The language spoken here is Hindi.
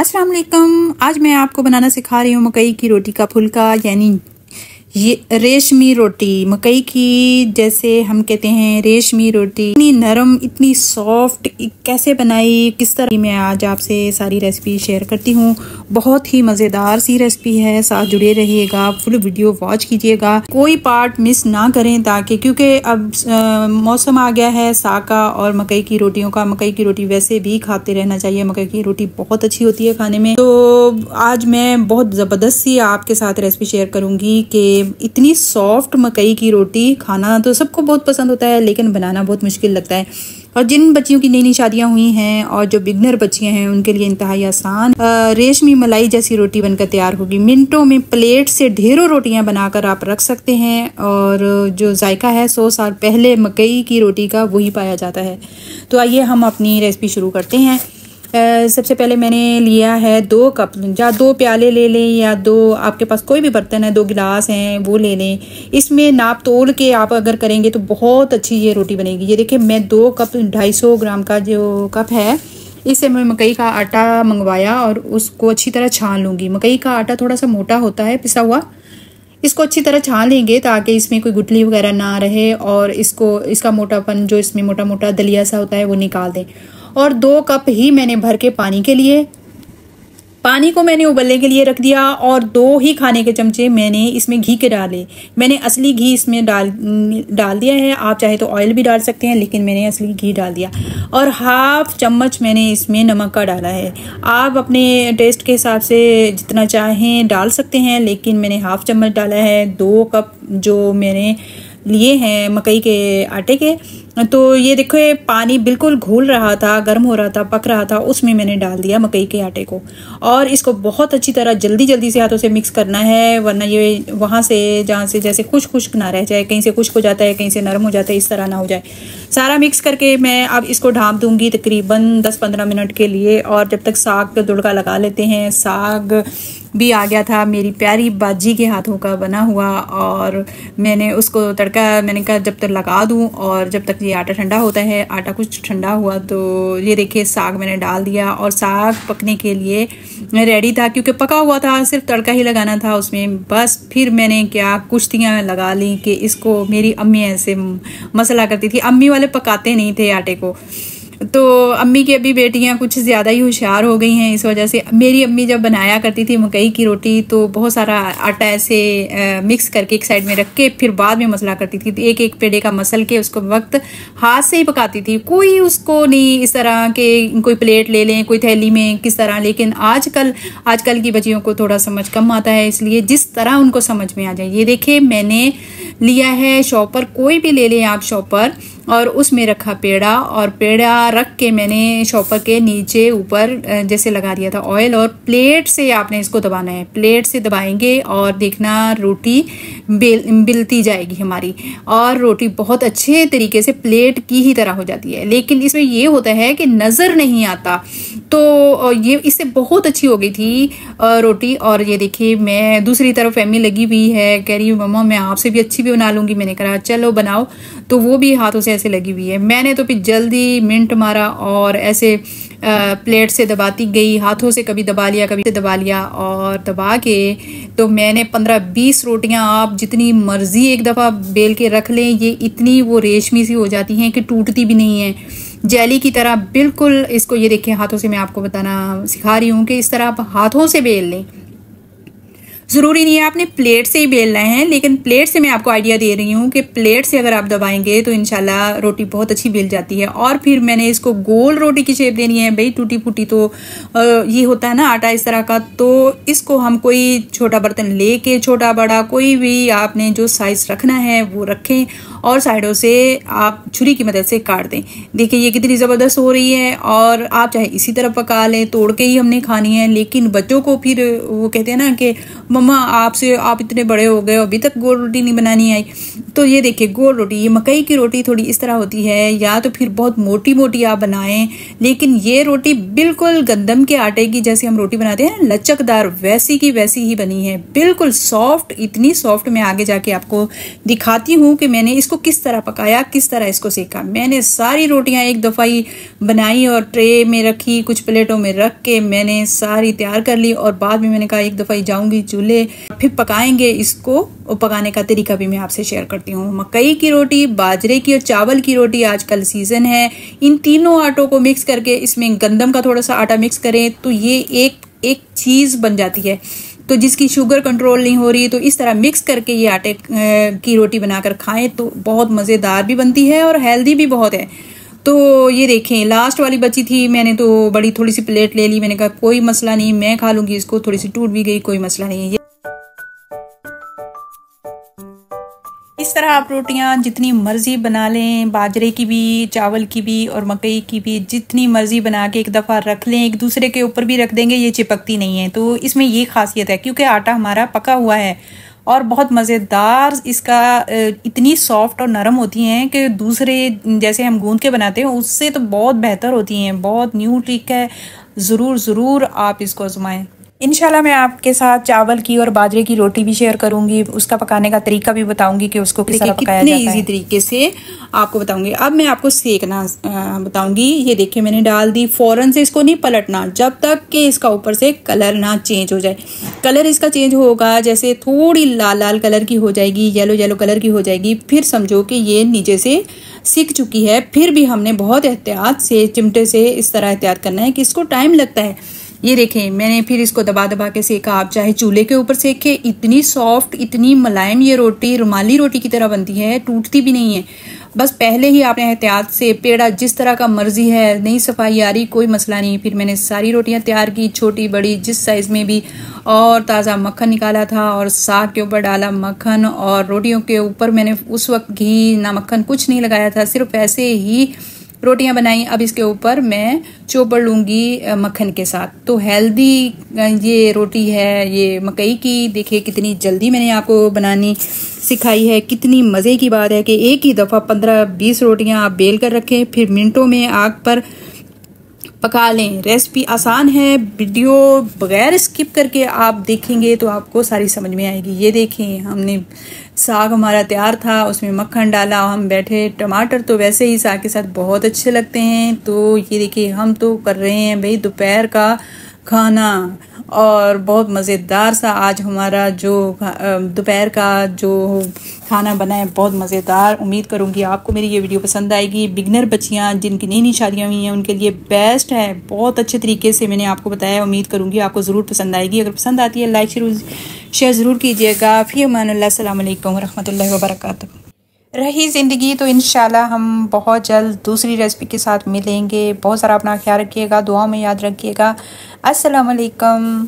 अस्सलाम वालेकुम। आज मैं आपको बनाना सिखा रही हूँ मकई की रोटी का फुल्का, यानी ये रेशमी रोटी। मकई की जैसे हम कहते हैं रेशमी रोटी, इतनी नरम, इतनी सॉफ्ट, कैसे बनाई, किस तरह, मैं आज आपसे सारी रेसिपी शेयर करती हूँ। बहुत ही मज़ेदार सी रेसिपी है, साथ जुड़े रहिएगा, फुल वीडियो वॉच कीजिएगा, कोई पार्ट मिस ना करें, ताकि क्योंकि अब मौसम आ गया है साग का और मकई की रोटियों का। मकई की रोटी वैसे भी खाते रहना चाहिए, मकई की रोटी बहुत अच्छी होती है खाने में। तो आज मैं बहुत ज़बरदस्त सी आपके साथ रेसिपी शेयर करूँगी कि इतनी सॉफ्ट मकई की रोटी खाना तो सबको बहुत पसंद होता है, लेकिन बनाना बहुत मुश्किल लगता है। और जिन बच्चियों की नई नई शादियां हुई हैं और जो बिगनर बच्चियां हैं, उनके लिए इंतहाई आसान रेशमी मलाई जैसी रोटी बनकर तैयार होगी। मिनटों में प्लेट से ढेरों रोटियां बनाकर आप रख सकते हैं, और जो जायका है 100 साल पहले मकई की रोटी का वही पाया जाता है। तो आइए हम अपनी रेसिपी शुरू करते हैं। सबसे पहले मैंने लिया है 2 कप, या 2 प्याले ले लें, या 2, आपके पास कोई भी बर्तन है, 2 गिलास हैं वो ले लें। इसमें नाप तोल के आप अगर करेंगे तो बहुत अच्छी ये रोटी बनेगी। ये देखिए, मैं 2 कप 250 ग्राम का जो कप है, इससे मैं मकई का आटा मंगवाया और उसको अच्छी तरह छान लूँगी। मकई का आटा थोड़ा सा मोटा होता है, पिसा हुआ। इसको अच्छी तरह छान लेंगे ताकि इसमें कोई गुठली वगैरह ना रहे, और इसका मोटापन, जो इसमें मोटा मोटा दलिया सा होता है, वो निकाल दें। और 2 कप ही मैंने भर के पानी को मैंने उबलने के लिए रख दिया, और 2 ही खाने के चमचे मैंने इसमें घी के डाले। मैंने असली घी इसमें डाल दिया है, आप चाहे तो ऑयल भी डाल सकते हैं, लेकिन मैंने असली घी डाल दिया। और हाफ चम्मच मैंने इसमें नमक का डाला है। आप अपने टेस्ट के हिसाब से जितना चाहें डाल सकते हैं, लेकिन मैंने हाफ चम्मच डाला है। 2 कप जो मैंने लिए हैं मकई के आटे के, तो ये देखो, पानी बिल्कुल घुल रहा था, गर्म हो रहा था, पक रहा था, उसमें मैंने डाल दिया मकई के आटे को। और इसको बहुत अच्छी तरह जल्दी से हाथों से मिक्स करना है, वरना ये वहाँ से जहाँ से जैसे खुश्क ना रह जाए, कहीं से खुश्क हो जाता है, कहीं से नरम हो जाता है, इस तरह ना हो जाए। सारा मिक्स करके मैं अब इसको ढाँप दूंगी तकरीबन 10-15 मिनट के लिए। और जब तक साग का तुड़का लगा लेते हैं। साग भी आ गया था मेरी प्यारी बाजी के हाथों का बना हुआ, और मैंने उसको तड़का, मैंने कहा जब तक लगा दूं, और जब तक ये आटा ठंडा होता है। आटा कुछ ठंडा हुआ तो ये देखिए साग मैंने डाल दिया, और साग पकने के लिए रेडी था, क्योंकि पका हुआ था, सिर्फ तड़का ही लगाना था उसमें बस। फिर मैंने क्या कुश्तियाँ लगा ली कि इसको, मेरी अम्मी ऐसे मसला करती थी, अम्मी वाले पकाते नहीं थे आटे को, तो अम्मी की अभी बेटियां कुछ ज़्यादा ही होशियार हो गई हैं। इस वजह से मेरी अम्मी जब बनाया करती थी मकई की रोटी, तो बहुत सारा आटा ऐसे मिक्स करके एक साइड में रख के फिर बाद में मसला करती थी। तो एक पेड़े का मसल के उसको वक्त हाथ से ही पकाती थी, कोई उसको नहीं इस तरह के कोई प्लेट ले लें, कोई थैली में किस तरह। लेकिन आजकल की बच्चियों को थोड़ा समझ कम आता है, इसलिए जिस तरह उनको समझ में आ जाए। ये देखिए, मैंने लिया है शॉपर, कोई भी ले लें आप शॉपर, और उसमें रखा पेड़ा, और पेड़ा रख के मैंने शॉपर के नीचे ऊपर जैसे लगा दिया था ऑयल। और प्लेट से आपने इसको दबाना है, प्लेट से दबाएंगे और देखना रोटी बिलती जाएगी हमारी, और रोटी बहुत अच्छे तरीके से प्लेट की ही तरह हो जाती है। लेकिन इसमें ये होता है कि नज़र नहीं आता, तो ये इससे बहुत अच्छी हो गई थी रोटी। और ये देखिए, मैं दूसरी तरफ एम्मी लगी हुई है, कह रही हूँ मम्मा मैं आपसे भी अच्छी भी बना लूँगी। मैंने कहा चलो बनाओ, तो वो भी हाथों से ऐसे लगी हुई है। मैंने तो फिर जल्दी मिनट मारा और ऐसे प्लेट से दबाती गई, हाथों से कभी दबा लिया, कभी से दबा लिया, और दबा के तो मैंने 15-20 रोटियां, आप जितनी मर्जी एक दफ़ा बेल के रख लें, ये इतनी वो रेशमी सी हो जाती हैं कि टूटती भी नहीं है, जेली की तरह बिल्कुल। इसको ये देखिए, हाथों से मैं आपको बताना सिखा रही हूँ कि इस तरह आप हाथों से बेल लें। ज़रूरी नहीं है आपने प्लेट से ही बेलना है, लेकिन प्लेट से मैं आपको आइडिया दे रही हूँ कि प्लेट से अगर आप दबाएंगे तो इंशाल्लाह रोटी बहुत अच्छी बेल जाती है। और फिर मैंने इसको गोल रोटी की शेप देनी है भाई, टूटी फूटी तो ये होता है ना आटा इस तरह का। तो इसको हम कोई छोटा बर्तन लेके, छोटा बड़ा कोई भी आपने जो साइज रखना है वो रखें, और साइडों से आप छुरी की मदद से काट दें। देखिए ये कितनी ज़बरदस्त हो रही है, और आप चाहे इसी तरह पका लें, तोड़ के ही हमने खानी है। लेकिन बच्चों को फिर वो कहते हैं ना कि मम्मा आप इतने बड़े हो गए, अभी तक गोल रोटी नहीं बनानी आई। तो ये देखिए गोल रोटी, ये मकई की रोटी थोड़ी इस तरह होती है, या तो फिर बहुत मोटी मोटी आप बनाएं, लेकिन ये रोटी बिल्कुल गंदम के आटे की जैसे हम रोटी बनाते हैं लचकदार, वैसी की वैसी ही बनी है, बिल्कुल सॉफ्ट, इतनी सॉफ्ट। मैं आगे जाके आपको दिखाती हूँ कि मैंने इसको किस तरह पकाया, किस तरह इसको सेका। मैंने सारी रोटियां एक दफ़ा ही बनाई और ट्रे में रखी, कुछ प्लेटों में रख के मैंने सारी तैयार कर ली, और बाद में मैंने कहा एक दफ़ा ही जाऊंगी चूल्हे, फिर पकाएंगे इसको, और पकाने का तरीका भी मैं आपसे शेयर करती हूँ। मकई की रोटी, बाजरे की और चावल की रोटी आजकल सीजन है। इन तीनों आटों को मिक्स करके इसमें गंदम का थोड़ा सा आटा मिक्स करें तो ये एक चीज बन जाती है। तो जिसकी शुगर कंट्रोल नहीं हो रही, तो इस तरह मिक्स करके ये आटे की रोटी बनाकर खाएं तो बहुत मज़ेदार भी बनती है और हेल्दी भी बहुत है। तो ये देखें, लास्ट वाली बची थी, मैंने तो बड़ी थोड़ी सी प्लेट ले ली। मैंने कहा कोई मसला नहीं, मैं खा लूंगी इसको, थोड़ी सी टूट भी गई, कोई मसला नहीं है। इस तरह आप रोटियां जितनी मर्जी बना लें, बाजरे की भी, चावल की भी और मकई की भी, जितनी मर्जी बना के एक दफ़ा रख लें, एक दूसरे के ऊपर भी रख देंगे, ये चिपकती नहीं है। तो इसमें ये खासियत है, क्योंकि आटा हमारा पका हुआ है और बहुत मज़ेदार, इसका इतनी सॉफ्ट और नरम होती हैं कि दूसरे जैसे हम गूंद के बनाते हैं उससे तो बहुत बेहतर होती हैं। बहुत न्यू ट्रिक है, ज़रूर आप इसको आजमाएं। इंशाल्लाह मैं आपके साथ चावल की और बाजरे की रोटी भी शेयर करूंगी, उसका पकाने का तरीका भी बताऊंगी कि उसको किस तरह पकाया जाता है। इजी तरीके से आपको बताऊंगी। अब मैं आपको सेकना बताऊंगी। ये देखिए मैंने डाल दी, फौरन से इसको नहीं पलटना जब तक कि इसका ऊपर से कलर ना चेंज हो जाए। कलर इसका चेंज होगा, जैसे थोड़ी लाल लाल कलर की हो जाएगी, येलो येलो कलर की हो जाएगी, फिर समझो कि ये नीचे से सिक चुकी है। फिर भी हमने बहुत एहतियात से चिमटे से इस तरह एहतियात करना है कि इसको टाइम लगता है। ये देखें मैंने फिर इसको दबा दबा के सेका। आप चाहे चूल्हे के ऊपर सेके, इतनी सॉफ्ट, इतनी मुलायम ये रोटी रुमाली रोटी की तरह बनती है, टूटती भी नहीं है। बस पहले ही आपने एहतियात से, पेड़ा जिस तरह का मर्जी है, नहीं सफाई आ रही, कोई मसला नहीं। फिर मैंने सारी रोटियां तैयार की, छोटी बड़ी जिस साइज में भी, और ताज़ा मक्खन निकाला था और साग के ऊपर डाला मक्खन, और रोटियों के ऊपर मैंने उस वक्त घी ना मक्खन कुछ नहीं लगाया था, सिर्फ ऐसे ही रोटियां बनाई। अब इसके ऊपर मैं चोपड़ लूंगी मक्खन के साथ। तो हेल्दी ये रोटी है, ये मकई की। देखिए कितनी जल्दी मैंने आपको बनानी सिखाई है। कितनी मज़े की बात है कि एक ही दफ़ा 15-20 रोटियां आप बेल कर रखें, फिर मिनटों में आग पर पका लें। रेसिपी आसान है, वीडियो बगैर स्किप करके आप देखेंगे तो आपको सारी समझ में आएगी। ये देखें हमने साग हमारा तैयार था, उसमें मक्खन डाला, हम बैठे। टमाटर तो वैसे ही साग के साथ बहुत अच्छे लगते हैं। तो ये देखिए हम तो कर रहे हैं भाई दोपहर का खाना, और बहुत मज़ेदार सा आज हमारा जो दोपहर का जो खाना बना है बहुत मज़ेदार। उम्मीद करूँगी आपको मेरी ये वीडियो पसंद आएगी। बिगनर बच्चियाँ जिनकी नई नई शादियाँ हुई हैं उनके लिए बेस्ट है। बहुत अच्छे तरीके से मैंने आपको बताया, उम्मीद करूँगी आपको ज़रूर पसंद आएगी। अगर पसंद आती है लाइक शेयर ज़रूर कीजिएगा। फ़ी अमानिल्लाह, अस्सलाम वालेकुम रहमतुल्लाहि व बरकातुहू। रही ज़िंदगी तो इंशाल्लाह हम बहुत जल्द दूसरी रेसिपी के साथ मिलेंगे। बहुत सारा अपना ख्याल रखिएगा, दुआ में याद रखिएगा। अस्सलाम वालेकुम।